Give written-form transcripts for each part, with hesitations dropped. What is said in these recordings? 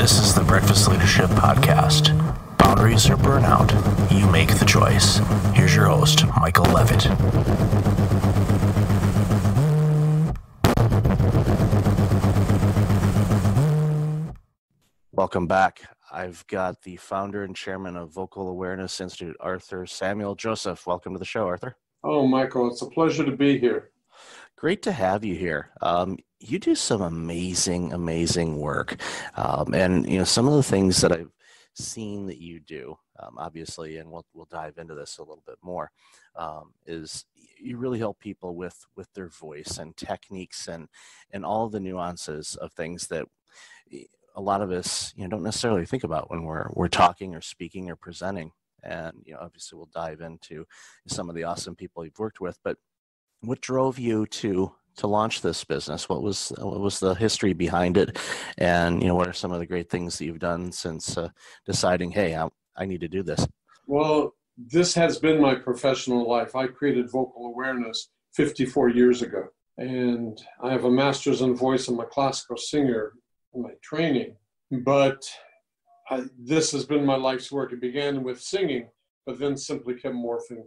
This is the Breakfast Leadership Podcast. Boundaries or burnout, you make the choice. Here's your host, Michael Levitt. Welcome back. I've got the founder and chairman of Vocal AwarenessInstitute, Arthur Samuel Joseph. Welcome to the show, Arthur. Oh, Michael, it's a pleasure to be here. Great to have you here. You do some amazing work. And some of the things that I've seen that you do, obviously, and we'll dive into this a little bit more, is you really help people with their voice and techniques and all the nuances of things that a lot of us don't necessarily think about when we're talking or speaking or presenting. And obviously we'll dive into some of the awesome people you've worked with, but what drove you to launch this business? What was the history behind it? And what are some of the great things that you've done since deciding, hey, I need to do this? Well, this has been my professional life. I created Vocal Awareness 54 years ago, and I have a master's in voice. I'm a classical singer in my training, but this has been my life's work. It began with singing, but then simply kept morphing.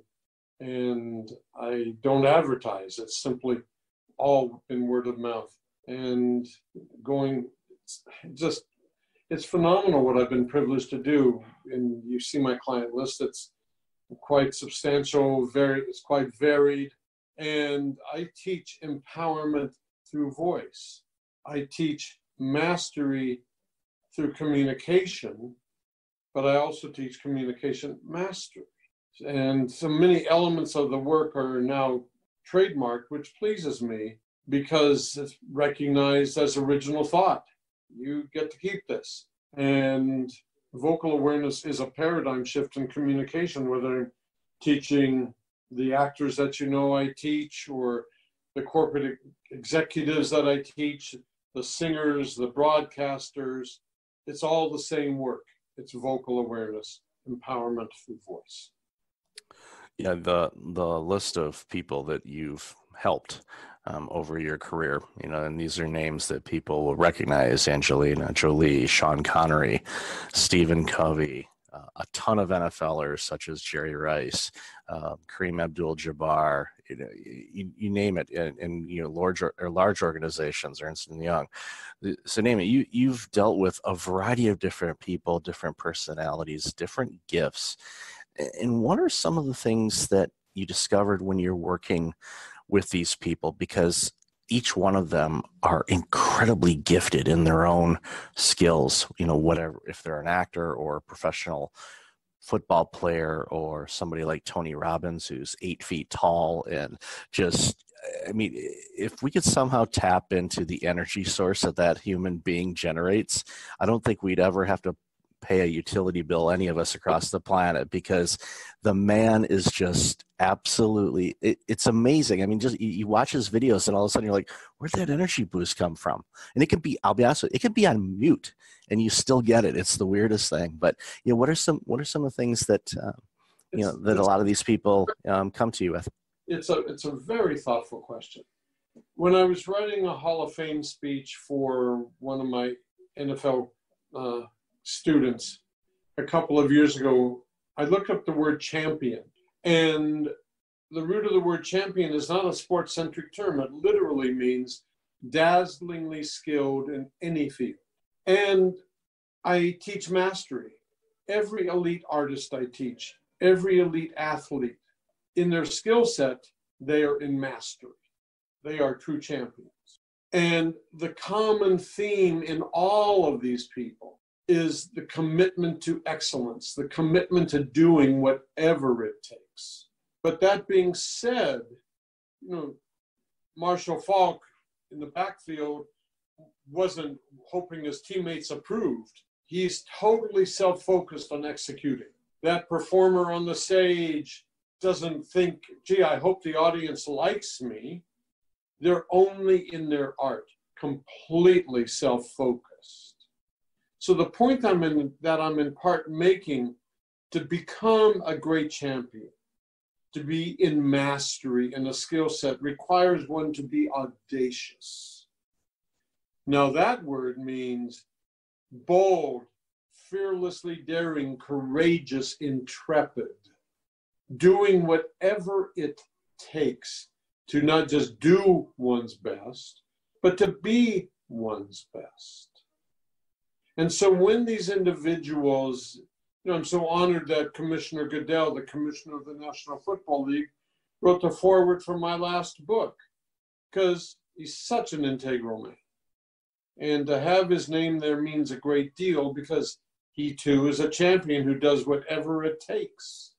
And I don't advertise. It's simply all in word of mouth. And it's phenomenal what I've been privileged to do. And you see my client list, it's quite substantial, it's quite varied. And I teach empowerment through voice. I teach mastery through communication, but I also teach communication mastery. And so many elements of the work are now trademarked, which pleases me because it's recognized as original thought. You get to keep this. And vocal awareness is a paradigm shift in communication, whether I'm teaching the actors that I teach, or the corporate executives that I teach, the singers, the broadcasters. It's all the same work. It's vocal awareness, empowerment through voice. Yeah, the list of people that you've helped over your career, and these are names that people will recognize: Angelina Jolie, Sean Connery, Stephen Covey, a ton of NFLers such as Jerry Rice, Kareem Abdul-Jabbar, you name it, and large organizations, Ernst & Young. So name it. You've dealt with a variety of different people, different personalities, different gifts. And what are some of the things that you discovered when you're working with these people? Because each one of them are incredibly gifted in their own skills, whatever, if they're an actor or a professional football player, or somebody like Tony Robbins, who's 8 feet tall, and if we could somehow tap into the energy source that human being generates, I don't think we'd ever have to pay a utility bill, any of us across the planet, because the man is just absolutely, it's amazing. Just you watch his videos and all of a sudden you're like, where'd that energy boost come from? And it can be, I'll be honest with you, it can be on mute and you still get it. It's the weirdest thing. But what are some of the things that that a lot of these people come to you with? It's a very thoughtful question. When I was writing a Hall of Fame speech for one of my NFL students a couple of years ago, I looked up the word champion, and the root of the word champion is not a sports-centric term. It literally means dazzlingly skilled in any field. And I teach mastery. Every elite artist I teach, every elite athlete, in their skill set, they are in mastery. They are true champions. And the common theme in all of these people is the commitment to excellence, the commitment to doing whatever it takes. But that being said, Marshall Faulk in the backfield wasn't hoping his teammates approved. He's totally self-focused on executing. That performer on the stage doesn't think, gee, I hope the audience likes me. They're only in their art, completely self-focused. So the point I'm in part making, to become a great champion, to be in mastery in a skill set, requires one to be audacious. Now that word means bold, fearlessly daring, courageous, intrepid, doing whatever it takes to not just do one's best, but to be one's best. And so when these individuals, I'm so honored that Commissioner Goodell, the commissioner of the National Football League, wrote the foreword for my last book, because he's such an integral man. And to have his name there means a great deal, because he too is a champion who does whatever it takes.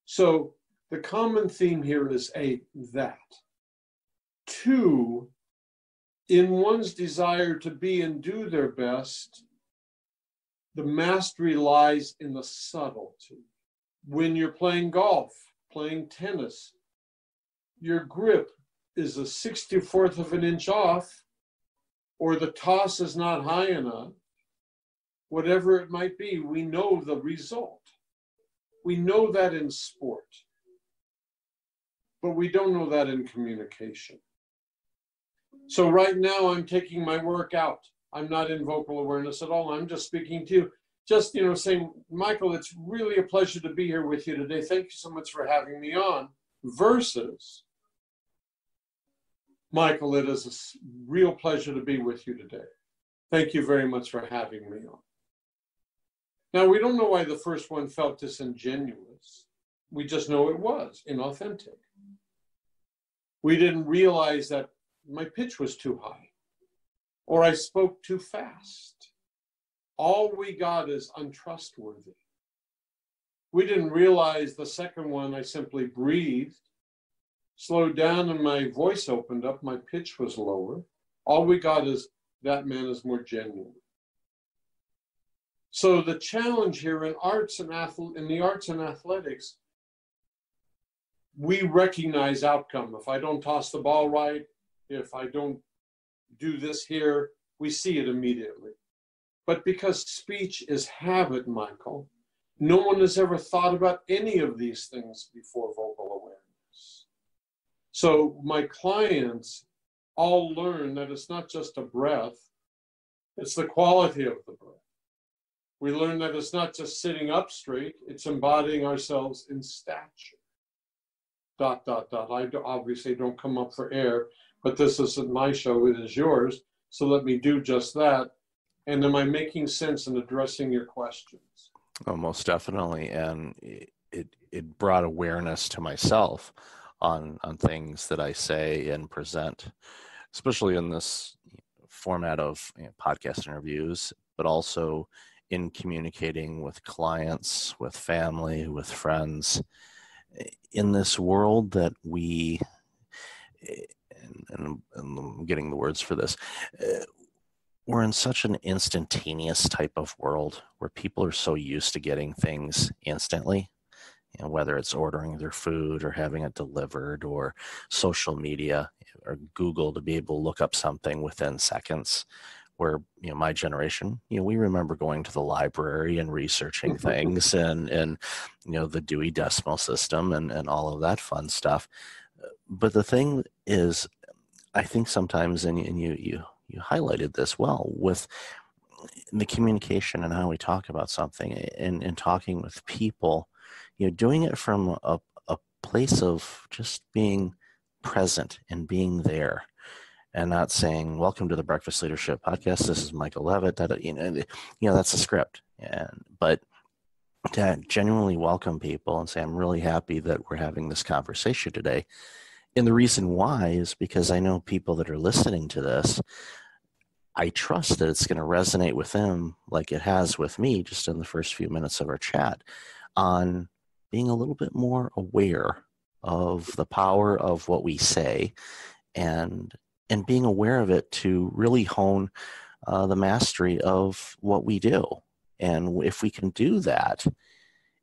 So the common theme here is that. 2, in one's desire to be and do their best, the mastery lies in the subtlety. When you're playing golf, playing tennis, your grip is a 64th of an inch off, or the toss is not high enough, whatever it might be, we know the result. We know that in sport, but we don't know that in communication. So right now I'm taking my work out. I'm not in vocal awareness at all. I'm just speaking to you, just, saying, Michael, it's really a pleasure to be here with you today. Thank you so much for having me on. Versus, Michael, it is a real pleasure to be with you today. Thank you very much for having me on. Now, we don't know why the first one felt disingenuous. We just know it was inauthentic. We didn't realize that my pitch was too high, or I spoke too fast. All we got is untrustworthy. We didn't realize the second one, I simply breathed, slowed down, and my voice opened up. My pitch was lower. All we got is that man is more genuine. So the challenge here in the arts and athletics, we recognize outcome. If I don't toss the ball right, if I don't do this here, we see it immediately. But because speech is habit, Michael, no one has ever thought about any of these things before vocal awareness. So my clients all learn that it's not just a breath, it's the quality of the breath. We learn that it's not just sitting up straight, it's embodying ourselves in stature. ... I obviously don't come up for air, but this isn't my show, it is yours. So let me do just that. And am I making sense in addressing your questions? Oh, most definitely. And it brought awareness to myself on things that I say and present, especially in this format of podcast interviews, but also in communicating with clients, with family, with friends, in this world that we, and I'm getting the words for this, we're in such an instantaneous type of world where people are so used to getting things instantly, whether it's ordering their food or having it delivered, or social media or Google to be able to look up something within seconds. Where, my generation, we remember going to the library and researching things and the Dewey Decimal System and all of that fun stuff. But the thing is, I think sometimes, and you highlighted this well, with the communication and how we talk about something and talking with people, doing it from a place of just being present and being there. And not saying, welcome to the Breakfast Leadership Podcast, this is Michael Levitt, that's a script. But to genuinely welcome people and say, I'm really happy that we're having this conversation today. And the reason why is because I know people that are listening to this, I trust that it's going to resonate with them like it has with me just in the first few minutes of our chat, on being a little bit more aware of the power of what we say, and being aware of it to really hone the mastery of what we do. And if we can do that,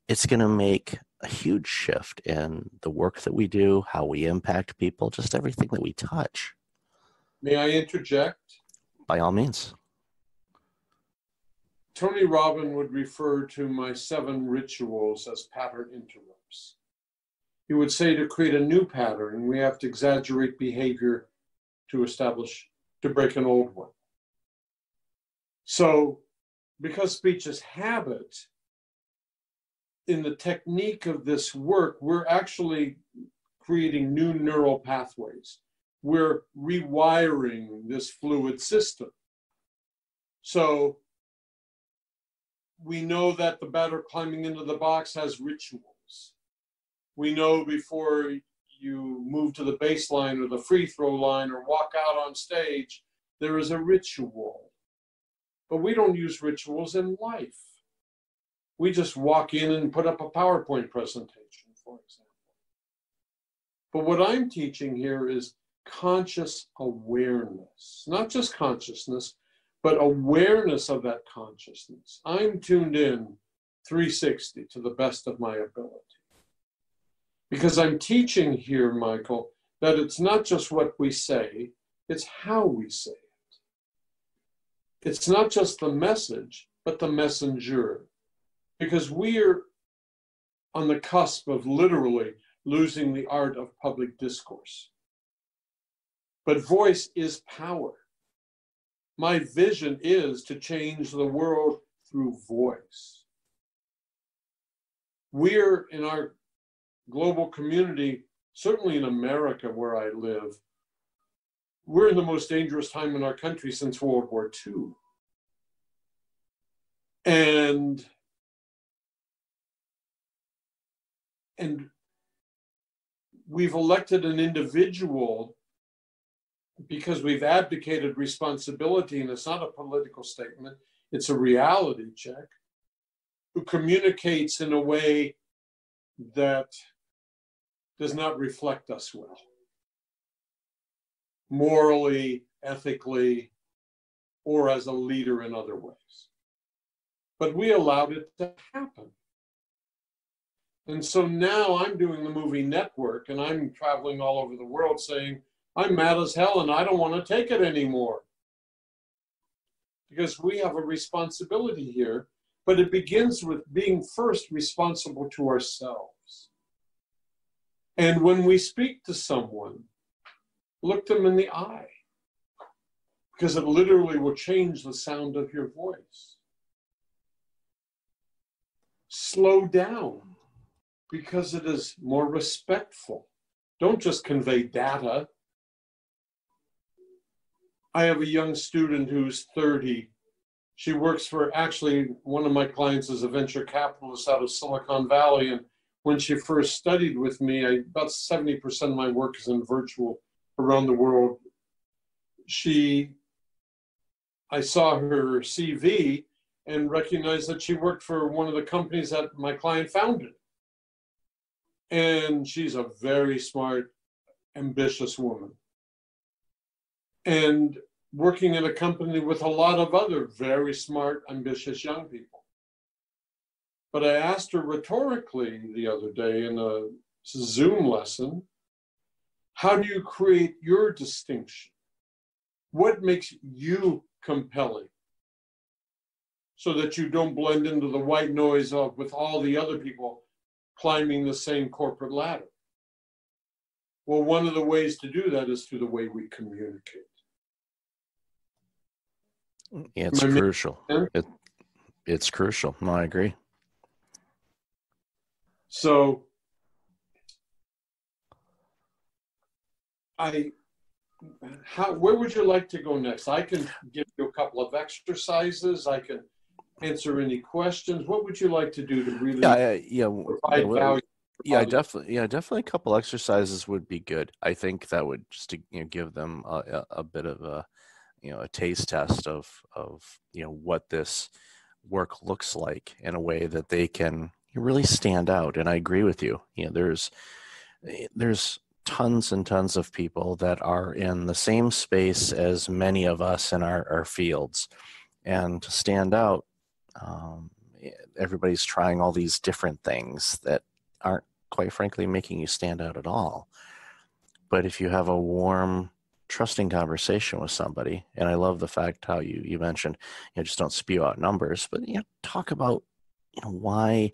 it's going to make a huge shift in the work that we do, how we impact people, just everything that we touch. May I interject? By all means. Tony Robbins would refer to my 7 rituals as pattern interrupts. He would say to create a new pattern, we have to exaggerate behavior to break an old one. So because speech is habit, in the technique of this work, we're actually creating new neural pathways. We're rewiring this fluid system. So we know that the batter climbing into the box has rituals. We know before you move to the baseline or the free throw line or walk out on stage, there is a ritual. But we don't use rituals in life. We just walk in and put up a PowerPoint presentation, for example. But what I'm teaching here is conscious awareness, not just consciousness, but awareness of that consciousness. I'm tuned in 360 to the best of my ability. Because I'm teaching here, Michael, that it's not just what we say, it's how we say it. It's not just the message, but the messenger. Because we're on the cusp of literally losing the art of public discourse. But voice is power. My vision is to change the world through voice. We're in our global community, certainly in America where I live, we're in the most dangerous time in our country since World War II. And we've elected an individual because we've abdicated responsibility, and it's not a political statement, it's a reality check, who communicates in a way that does not reflect us well, morally, ethically, or as a leader in other ways. But we allowed it to happen. And so now I'm doing the movie Network, and I'm traveling all over the world saying, I'm mad as hell and I don't want to take it anymore. Because we have a responsibility here, but it begins with being first responsible to ourselves. And when we speak to someone, look them in the eye, because it literally will change the sound of your voice. Slow down, because it is more respectful. Don't just convey data. I have a young student who's 30. She works for, actually, one of my clients is a venture capitalist out of Silicon Valley. And when she first studied with me, about 70% of my work is in virtual around the world. I saw her CV and recognized that she worked for one of the companies that my client founded. And she's a very smart, ambitious woman. And working in a company with a lot of other very smart, ambitious young people. But I asked her rhetorically the other day in a Zoom lesson, how do you create your distinction? What makes you compelling so that you don't blend into the white noise of with all the other people climbing the same corporate ladder? Well, one of the ways to do that is through the way we communicate. Yeah, it's crucial. It's crucial. No, I agree. So where would you like to go next? I can give you a couple of exercises. I can answer any questions. What would you like to do to really provide value? Definitely a couple exercises would be good. I think that would just to, give them a bit of a taste test of what this work looks like in a way that they can really stand out. And I agree with you. There's tons and tons of people that are in the same space as many of us in our fields, and to stand out, everybody's trying all these different things that aren't, quite frankly, making you stand out at all. But if you have a warm, trusting conversation with somebody, and I love the fact how you mentioned, just don't spew out numbers, but talk about why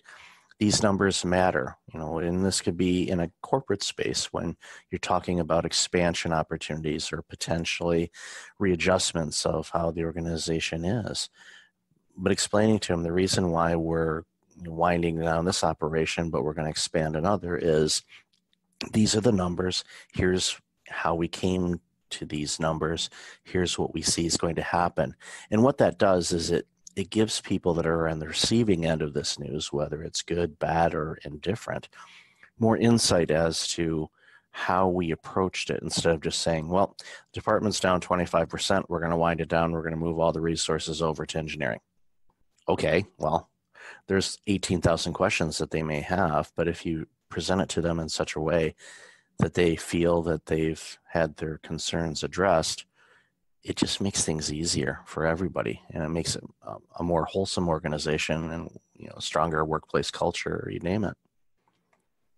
these numbers matter, and this could be in a corporate space when you're talking about expansion opportunities or potentially readjustments of how the organization is. But explaining to them the reason why we're winding down this operation, but we're going to expand another is these are the numbers. Here's how we came to these numbers. Here's what we see is going to happen. And what that does is it gives people that are on the receiving end of this news, whether it's good, bad, or indifferent, more insight as to how we approached it instead of just saying, well, the department's down 25%, we're going to wind it down, we're going to move all the resources over to engineering. Okay, well, there's 18,000 questions that they may have, but if you present it to them in such a way that they feel that they've had their concerns addressed, it just makes things easier for everybody, and it makes it a more wholesome organization and stronger workplace culture, you name it.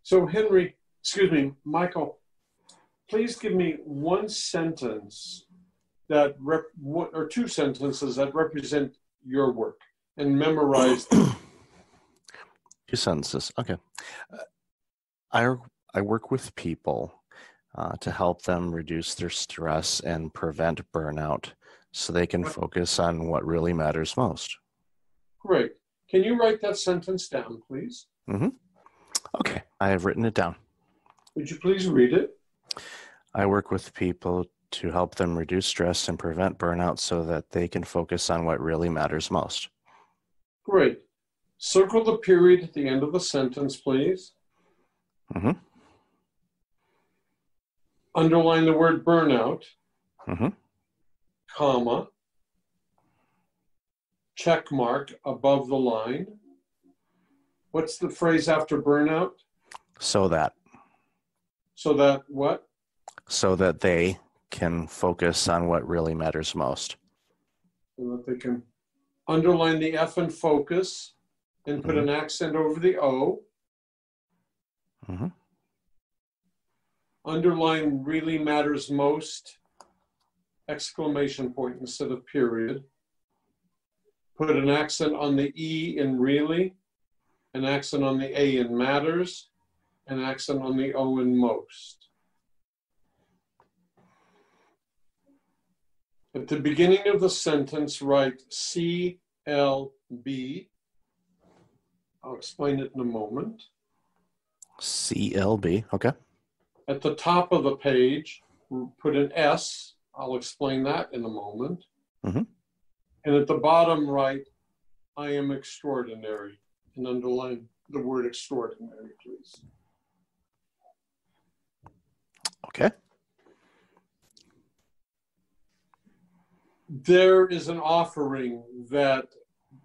So Michael, please give me one sentence or two sentences that represent your work and memorize them. 2 sentences. Okay. I work with people to help them reduce their stress and prevent burnout so they can focus on what really matters most. Great. Can you write that sentence down, please? Mm-hmm. Okay. I have written it down. Would you please read it? I work with people to help them reduce stress and prevent burnout so that they can focus on what really matters most. Great. Circle the period at the end of the sentence, please. Mm-hmm. Underline the word burnout, mm-hmm. comma, check mark above the line. What's the phrase after burnout? So that. So that what? So that they can focus on what really matters most. So that they can underline the F in focus and put an accent over the O. Mm-hmm. Underline really matters most, exclamation point instead of period. Put an accent on the E in really, an accent on the A in matters, an accent on the O in most. At the beginning of the sentence, write CLB. I'll explain it in a moment. CLB, okay. At the top of the page, put an S. I'll explain that in a moment. Mm-hmm. And at the bottom right, I am extraordinary. And underline the word extraordinary, please. Okay. There is an offering that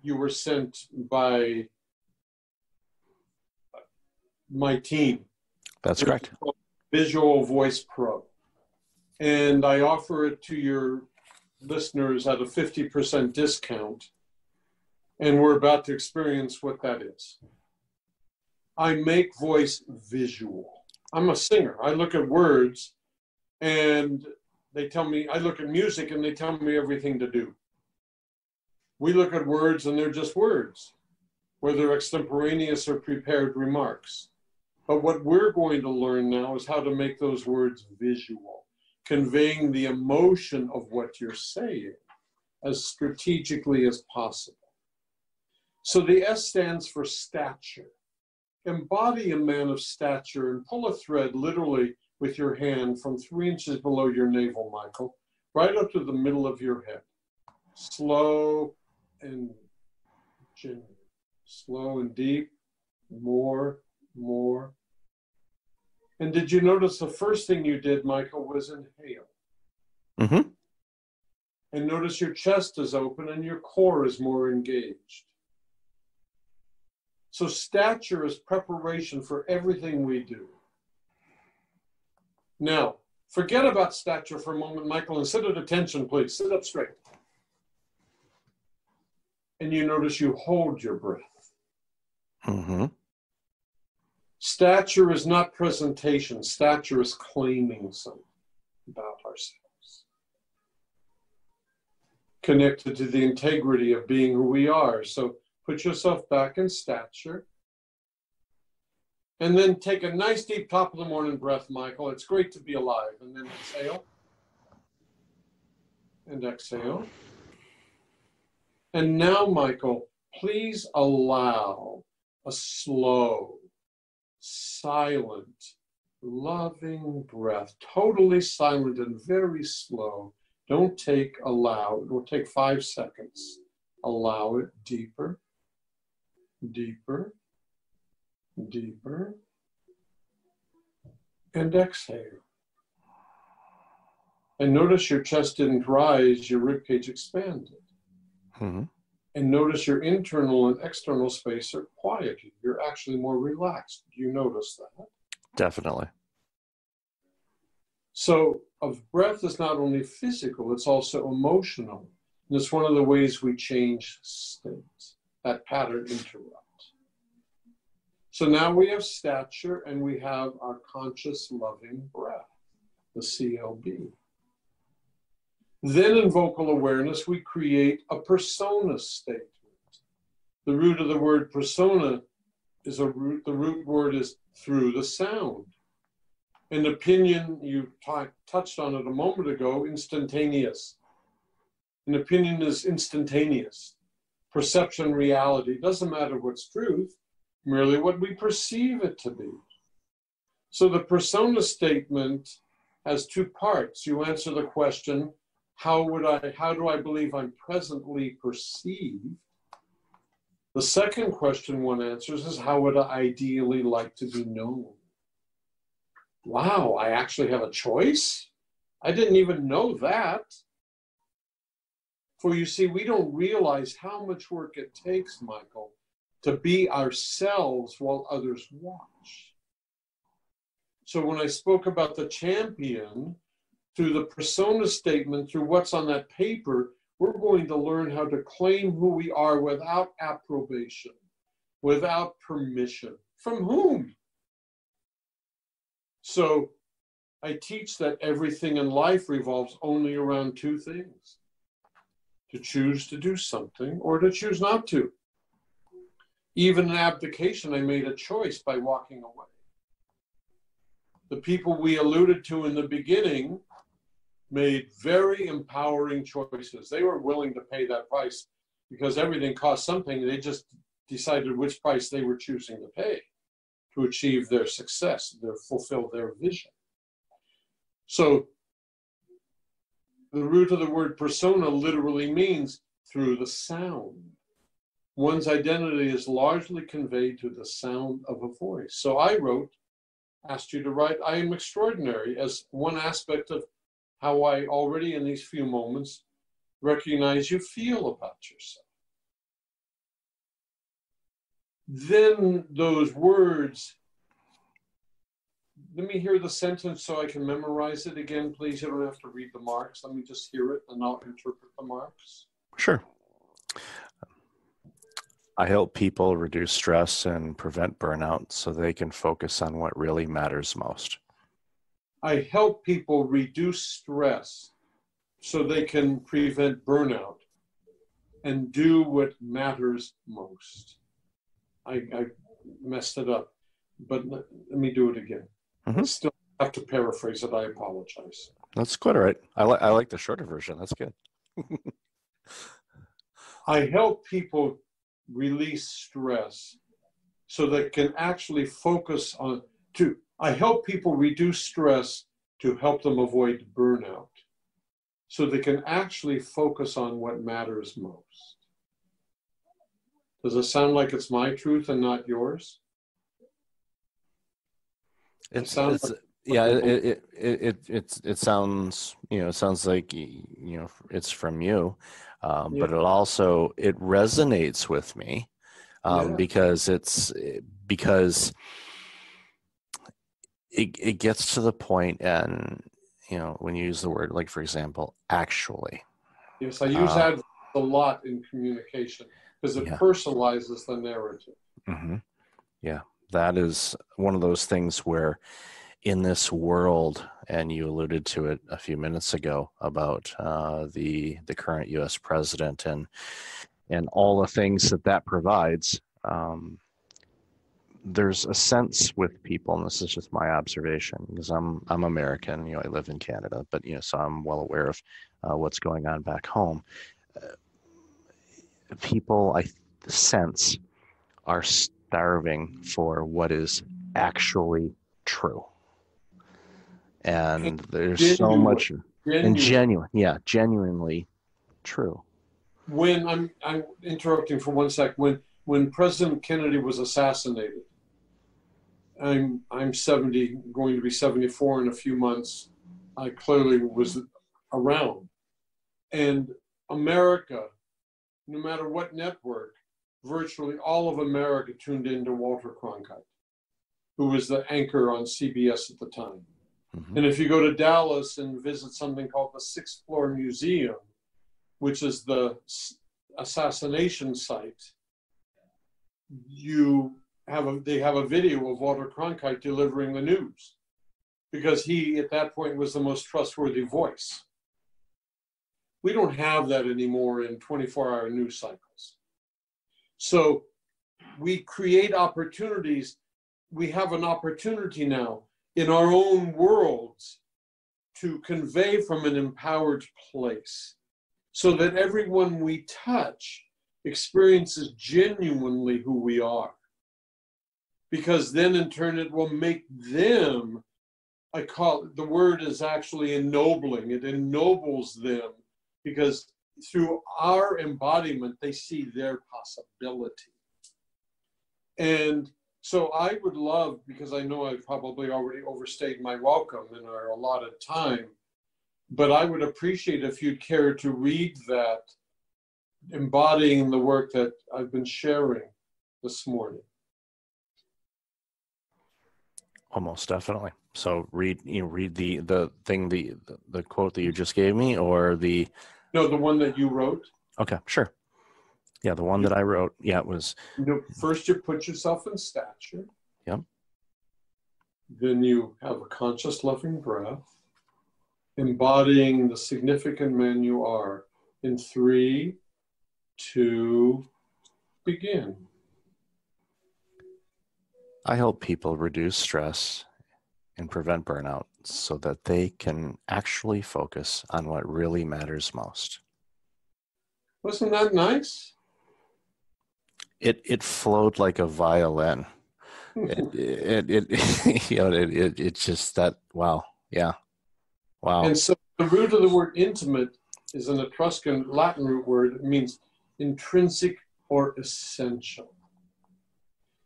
you were sent by my team. That's correct. Visual Voice Pro. And I offer it to your listeners at a 50% discount. And we're about to experience what that is. I make voice visual. I'm a singer. I look at words and they tell me, I look at music and they tell me everything to do. We look at words and they're just words, whether extemporaneous or prepared remarks. But what we're going to learn now is how to make those words visual, conveying the emotion of what you're saying as strategically as possible. So the S stands for stature. Embody a man of stature and pull a thread literally with your hand from 3 inches below your navel, Michael, right up to the middle of your head. Slow and gentle, slow and deep, more. And did you notice the first thing you did, Michael, was inhale? Mm-hmm. And notice your chest is open and your core is more engaged. So stature is preparation for everything we do. Now, forget about stature for a moment, Michael, and sit at attention, please. Sit up straight. And you notice you hold your breath. Mm-hmm. Stature is not presentation. Stature is claiming something about ourselves. Connected to the integrity of being who we are. So put yourself back in stature. And then take a nice deep top of the morning breath, Michael. It's great to be alive. And then exhale. And exhale. And now, Michael, please allow a slow, silent, loving breath, totally silent and very slow. Don't allow. It will take 5 seconds. Allow it deeper, deeper, deeper, and exhale. And notice your chest didn't rise, your ribcage expanded. Mm-hmm. And notice your internal and external space are quieted. You're actually more relaxed. Do you notice that? Definitely. So, breath is not only physical, it's also emotional. And it's one of the ways we change states. That pattern interrupts. So now we have stature and we have our conscious, loving breath, the CLB. Then in vocal awareness, we create a persona statement. The root of the word persona is the root word is through the sound. An opinion, you touched on it a moment ago, instantaneous. An opinion is instantaneous. Perception, reality, doesn't matter what's truth, merely what we perceive it to be. So the persona statement has 2 parts. You answer the question, how do I believe I'm presently perceived? The second question one answers is, how would I ideally like to be known? Wow, I actually have a choice? I didn't even know that. For you see, we don't realize how much work it takes, Michael, to be ourselves while others watch. So when I spoke about the champion, through the persona statement, through what's on that paper, we're going to learn how to claim who we are without approbation, without permission. From whom? So I teach that everything in life revolves only around 2 things: to choose to do something or to choose not to. Even in abdication, I made a choice by walking away. The people we alluded to in the beginning made very empowering choices. They were willing to pay that price because everything cost something. They just decided which price they were choosing to pay to achieve their success, to fulfill their vision. So the root of the word persona literally means through the sound. One's identity is largely conveyed through the sound of a voice. So I asked you to write, I am extraordinary, as one aspect of how I already in these few moments recognize you feel about yourself. Then those words, let me hear the sentence so I can memorize it again, please. You don't have to read the marks. Let me just hear it and I'll interpret the marks. Sure. I help people reduce stress and prevent burnout so they can focus on what really matters most. I help people reduce stress so they can prevent burnout and do what matters most. I messed it up, but let me do it again. Mm-hmm. I still have to paraphrase it. I apologize. That's quite all right. I like the shorter version. That's good. I help people release stress so they can actually focus on I help people reduce stress to help them avoid burnout so they can actually focus on what matters most. Does it sound like it's my truth and not yours? It sounds like like it's from you, but it resonates with me because it gets to the point, and when you use the word, like, for example, actually. Yes, I use that a lot in communication because it personalizes the narrative. Mm-hmm. Yeah, that is one of those things where in this world, and you alluded to it a few minutes ago about the current U.S. president and all the things that provides, there's a sense with people, and this is just my observation because I'm American, you know, I live in Canada, but you know, so I'm well aware of what's going on back home. People, I sense, are starving for what is actually true, and there's so Genuine, much, and genuine. genuinely true. When I'm interrupting for 1 sec. When President Kennedy was assassinated, I'm 70, going to be 74 in a few months. I clearly was around, and America, no matter what network, virtually all of America tuned into Walter Cronkite, who was the anchor on CBS at the time. Mm-hmm. And if you go to Dallas and visit something called the Sixth Floor Museum, which is the assassination site, they have a video of Walter Cronkite delivering the news, because he, at that point, was the most trustworthy voice. We don't have that anymore in 24-hour news cycles. So we create opportunities. We have an opportunity now in our own worlds to convey from an empowered place, so that everyone we touch experiences genuinely who we are. Because then in turn it will make them, I call it, the word is actually ennobling. It ennobles them, because through our embodiment, they see their possibility. And so I would love, because I know I've probably already overstayed my welcome in our allotted time, but I would appreciate if you'd care to read that, embodying the work that I've been sharing this morning. Almost definitely. So read the thing, the quote that you just gave me, or the No, the one that you wrote. Okay, sure. Yeah, the one that I wrote. Yeah, it was. First, you put yourself in stature. Yep. Then you have a conscious, loving breath, embodying the significant man you are. In 3, 2, begin. I help people reduce stress and prevent burnout so that they can actually focus on what really matters most. Wasn't that nice? It flowed like a violin. It's just that, wow. Yeah. Wow. And so the root of the word intimate is an Etruscan Latin root word. It means intrinsic or essential.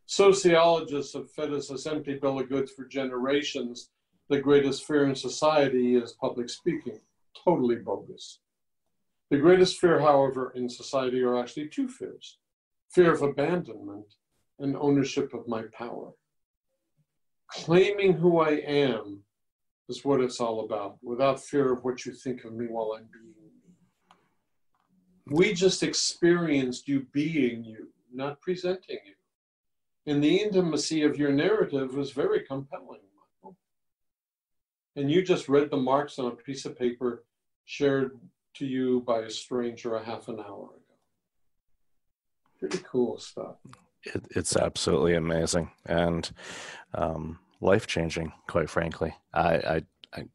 Sociologists have fed us this empty bill of goods for generations. The greatest fear in society is public speaking. Totally bogus. The greatest fear, however, in society are actually 2 fears: fear of abandonment and ownership of my power. Claiming who I am is what it's all about, without fear of what you think of me while I'm being me. We just experienced you being you, not presenting you. And the intimacy of your narrative was very compelling, Michael. And you just read the marks on a piece of paper shared to you by a stranger a half an hour ago. Pretty cool stuff. It's absolutely amazing and life-changing, quite frankly.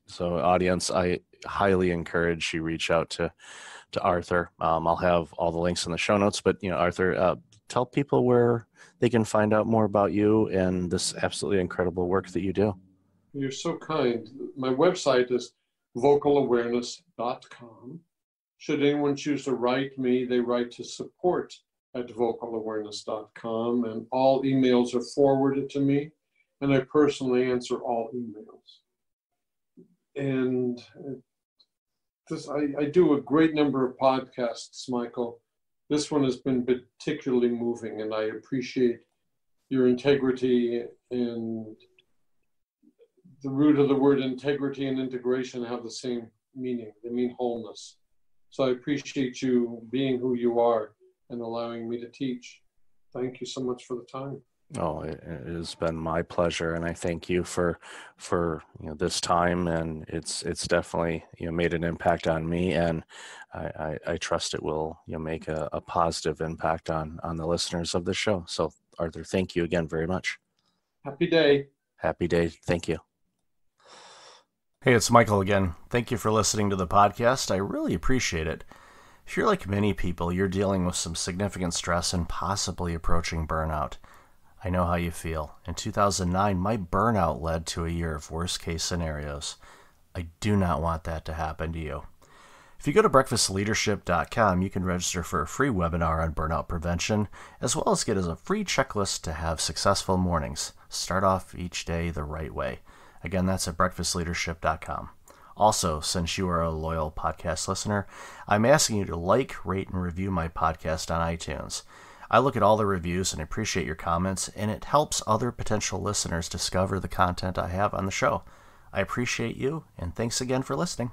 So audience, I highly encourage you reach out to Arthur. I'll have all the links in the show notes, but Arthur, tell people where they can find out more about you and this absolutely incredible work that you do. You're so kind. My website is vocalawareness.com. Should anyone choose to write me, they write to support@vocalawareness.com, and all emails are forwarded to me, and I personally answer all emails. And I do a great number of podcasts, Michael. This one has been particularly moving, and I appreciate your integrity. And the root of the word integrity and integration have the same meaning. They mean wholeness. So I appreciate you being who you are and allowing me to teach. Thank you so much for the time. Oh, it has been my pleasure, and I thank you for this time, and it's definitely made an impact on me, and I trust it will make a positive impact on the listeners of the show. So Arthur, thank you again very much. Happy day. Happy day. Thank you. Hey, it's Michael again. Thank you for listening to the podcast. I really appreciate it. If you're like many people, you're dealing with some significant stress and possibly approaching burnout. I know how you feel. In 2009, my burnout led to a year of worst-case scenarios. I do not want that to happen to you. If you go to breakfastleadership.com, you can register for a free webinar on burnout prevention, as well as get a free checklist to have successful mornings. Start off each day the right way. Again, that's at breakfastleadership.com. Also, since you are a loyal podcast listener, I'm asking you to like, rate, and review my podcast on iTunes. I look at all the reviews and appreciate your comments, and it helps other potential listeners discover the content I have on the show. I appreciate you, and thanks again for listening.